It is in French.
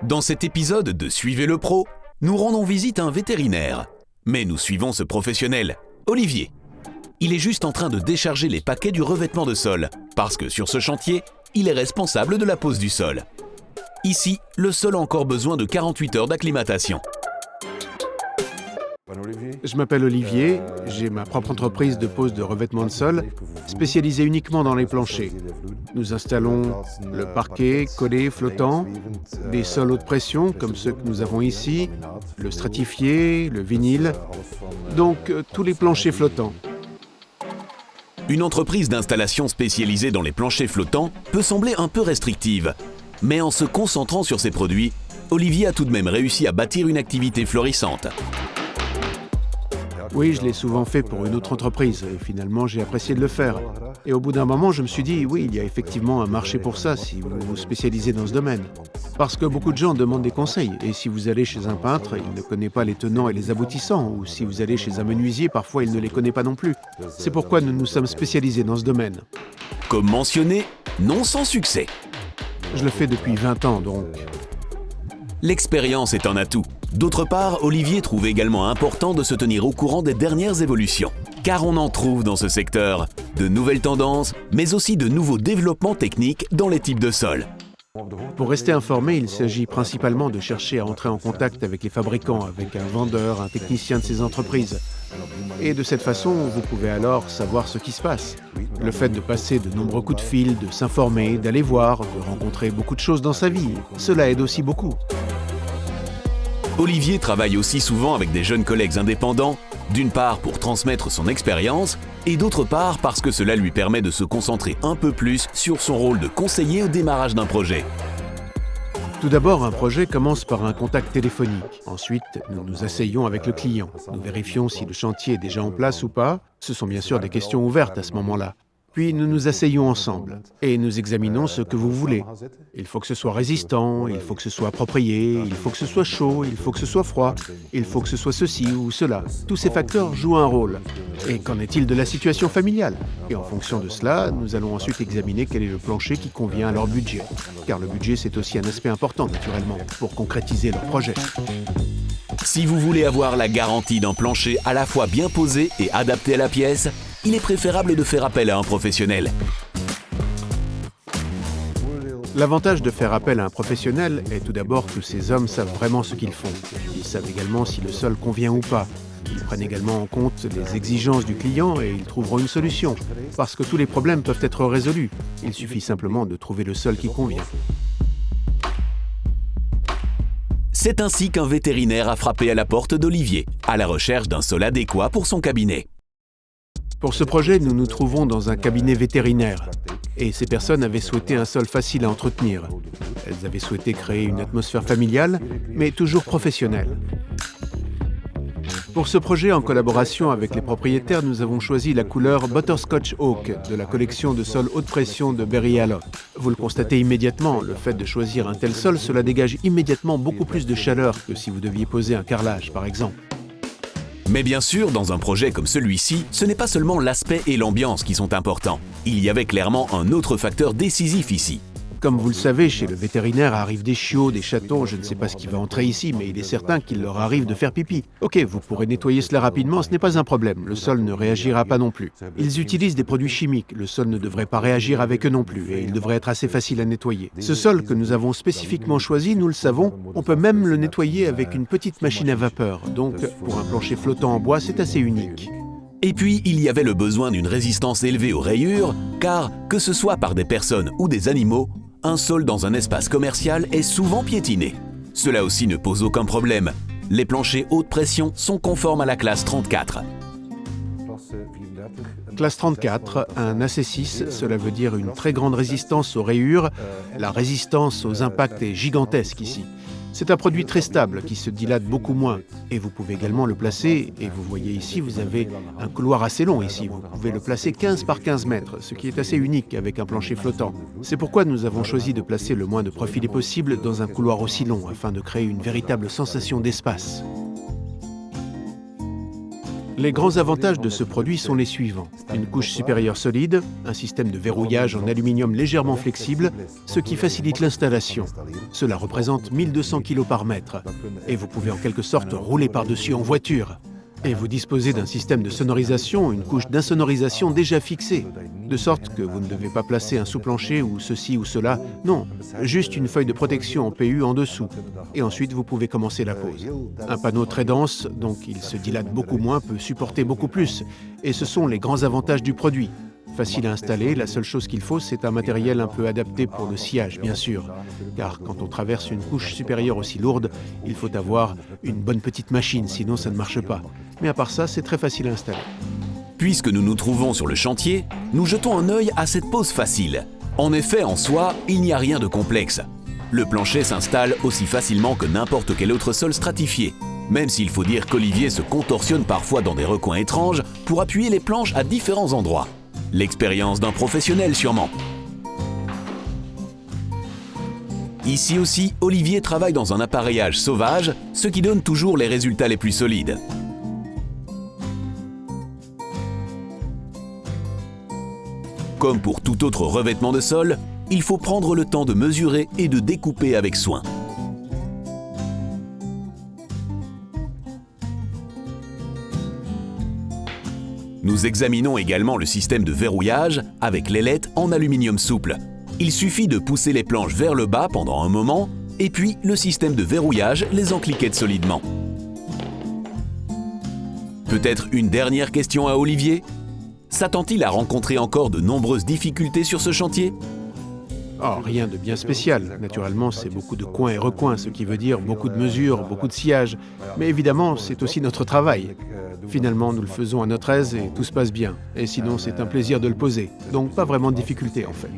Dans cet épisode de Suivez le Pro, nous rendons visite à un vétérinaire. Mais nous suivons ce professionnel, Olivier. Il est juste en train de décharger les paquets du revêtement de sol, parce que sur ce chantier, il est responsable de la pose du sol. Ici, le sol a encore besoin de 48 heures d'acclimatation. Je m'appelle Olivier, j'ai ma propre entreprise de pose de revêtement de sol, spécialisée uniquement dans les planchers. Nous installons le parquet collé flottant, des sols haute pression comme ceux que nous avons ici, le stratifié, le vinyle, donc tous les planchers flottants. Une entreprise d'installation spécialisée dans les planchers flottants peut sembler un peu restrictive. Mais en se concentrant sur ses produits, Olivier a tout de même réussi à bâtir une activité florissante. Oui, je l'ai souvent fait pour une autre entreprise et finalement j'ai apprécié de le faire. Et au bout d'un moment, je me suis dit, oui, il y a effectivement un marché pour ça si vous vous spécialisez dans ce domaine. Parce que beaucoup de gens demandent des conseils et si vous allez chez un peintre, il ne connaît pas les tenants et les aboutissants ou si vous allez chez un menuisier, parfois il ne les connaît pas non plus. C'est pourquoi nous nous sommes spécialisés dans ce domaine. Comme mentionné, non sans succès. Je le fais depuis 20 ans donc. L'expérience est un atout. D'autre part, Olivier trouve également important de se tenir au courant des dernières évolutions. Car on en trouve dans ce secteur de nouvelles tendances, mais aussi de nouveaux développements techniques dans les types de sols. Pour rester informé, il s'agit principalement de chercher à entrer en contact avec les fabricants, avec un vendeur, un technicien de ces entreprises. Et de cette façon, vous pouvez alors savoir ce qui se passe. Le fait de passer de nombreux coups de fil, de s'informer, d'aller voir, de rencontrer beaucoup de choses dans sa vie, cela aide aussi beaucoup. Olivier travaille aussi souvent avec des jeunes collègues indépendants, d'une part pour transmettre son expérience, et d'autre part parce que cela lui permet de se concentrer un peu plus sur son rôle de conseiller au démarrage d'un projet. Tout d'abord, un projet commence par un contact téléphonique. Ensuite, nous nous asseyons avec le client. Nous vérifions si le chantier est déjà en place ou pas. Ce sont bien sûr des questions ouvertes à ce moment-là. Puis nous nous asseyons ensemble et nous examinons ce que vous voulez. Il faut que ce soit résistant, il faut que ce soit approprié, il faut que ce soit chaud, il faut que ce soit froid, il faut que ce soit ceci ou cela. Tous ces facteurs jouent un rôle. Et qu'en est-il de la situation familiale? Et en fonction de cela, nous allons ensuite examiner quel est le plancher qui convient à leur budget. Car le budget, c'est aussi un aspect important, naturellement, pour concrétiser leur projet. Si vous voulez avoir la garantie d'un plancher à la fois bien posé et adapté à la pièce, il est préférable de faire appel à un professionnel. L'avantage de faire appel à un professionnel est tout d'abord que ces hommes savent vraiment ce qu'ils font. Ils savent également si le sol convient ou pas. Ils prennent également en compte les exigences du client et ils trouveront une solution. Parce que tous les problèmes peuvent être résolus. Il suffit simplement de trouver le sol qui convient. C'est ainsi qu'un vétérinaire a frappé à la porte d'Olivier, à la recherche d'un sol adéquat pour son cabinet. Pour ce projet, nous nous trouvons dans un cabinet vétérinaire. Et ces personnes avaient souhaité un sol facile à entretenir. Elles avaient souhaité créer une atmosphère familiale, mais toujours professionnelle. Pour ce projet, en collaboration avec les propriétaires, nous avons choisi la couleur Butterscotch Oak de la collection de sols haute pression de Berry Alloc. Vous le constatez immédiatement, le fait de choisir un tel sol, cela dégage immédiatement beaucoup plus de chaleur que si vous deviez poser un carrelage, par exemple. Mais bien sûr, dans un projet comme celui-ci, ce n'est pas seulement l'aspect et l'ambiance qui sont importants. Il y avait clairement un autre facteur décisif ici. Comme vous le savez, chez le vétérinaire arrivent des chiots, des chatons, je ne sais pas ce qui va entrer ici, mais il est certain qu'il leur arrive de faire pipi. Ok, vous pourrez nettoyer cela rapidement, ce n'est pas un problème, le sol ne réagira pas non plus. Ils utilisent des produits chimiques, le sol ne devrait pas réagir avec eux non plus, et il devrait être assez facile à nettoyer. Ce sol que nous avons spécifiquement choisi, nous le savons, on peut même le nettoyer avec une petite machine à vapeur, donc pour un plancher flottant en bois, c'est assez unique. Et puis, il y avait le besoin d'une résistance élevée aux rayures, car, que ce soit par des personnes ou des animaux, un sol dans un espace commercial est souvent piétiné. Cela aussi ne pose aucun problème. Les planchers haute pression sont conformes à la classe 34. Classe 34, un AC6, cela veut dire une très grande résistance aux rayures. La résistance aux impacts est gigantesque ici. C'est un produit très stable qui se dilate beaucoup moins. Et vous pouvez également le placer, et vous voyez ici, vous avez un couloir assez long ici. Vous pouvez le placer 15 par 15 mètres, ce qui est assez unique avec un plancher flottant. C'est pourquoi nous avons choisi de placer le moins de profilés possible dans un couloir aussi long, afin de créer une véritable sensation d'espace. Les grands avantages de ce produit sont les suivants. Une couche supérieure solide, un système de verrouillage en aluminium légèrement flexible, ce qui facilite l'installation. Cela représente 1200 kg par mètre. Et vous pouvez en quelque sorte rouler par-dessus en voiture. Et vous disposez d'un système de sonorisation, une couche d'insonorisation déjà fixée, de sorte que vous ne devez pas placer un sous-plancher ou ceci ou cela. Non, juste une feuille de protection en PU en dessous. Et ensuite, vous pouvez commencer la pose. Un panneau très dense, donc il se dilate beaucoup moins, peut supporter beaucoup plus. Et ce sont les grands avantages du produit. Facile à installer, la seule chose qu'il faut, c'est un matériel un peu adapté pour le sciage, bien sûr. Car quand on traverse une couche supérieure aussi lourde, il faut avoir une bonne petite machine, sinon ça ne marche pas. Mais à part ça, c'est très facile à installer. Puisque nous nous trouvons sur le chantier, nous jetons un œil à cette pose facile. En effet, en soi, il n'y a rien de complexe. Le plancher s'installe aussi facilement que n'importe quel autre sol stratifié, même s'il faut dire qu'Olivier se contorsionne parfois dans des recoins étranges pour appuyer les planches à différents endroits. L'expérience d'un professionnel sûrement. Ici aussi, Olivier travaille dans un appareillage sauvage, ce qui donne toujours les résultats les plus solides. Comme pour tout autre revêtement de sol, il faut prendre le temps de mesurer et de découper avec soin. Nous examinons également le système de verrouillage avec l'ailette en aluminium souple. Il suffit de pousser les planches vers le bas pendant un moment, et puis le système de verrouillage les encliquette solidement. Peut-être une dernière question à Olivier ? S'attend-il à rencontrer encore de nombreuses difficultés sur ce chantier ? Oh, rien de bien spécial. Naturellement, c'est beaucoup de coins et recoins, ce qui veut dire beaucoup de mesures, beaucoup de sillage. Mais évidemment, c'est aussi notre travail. Finalement, nous le faisons à notre aise et tout se passe bien. Et sinon, c'est un plaisir de le poser. Donc, pas vraiment de difficulté, en fait.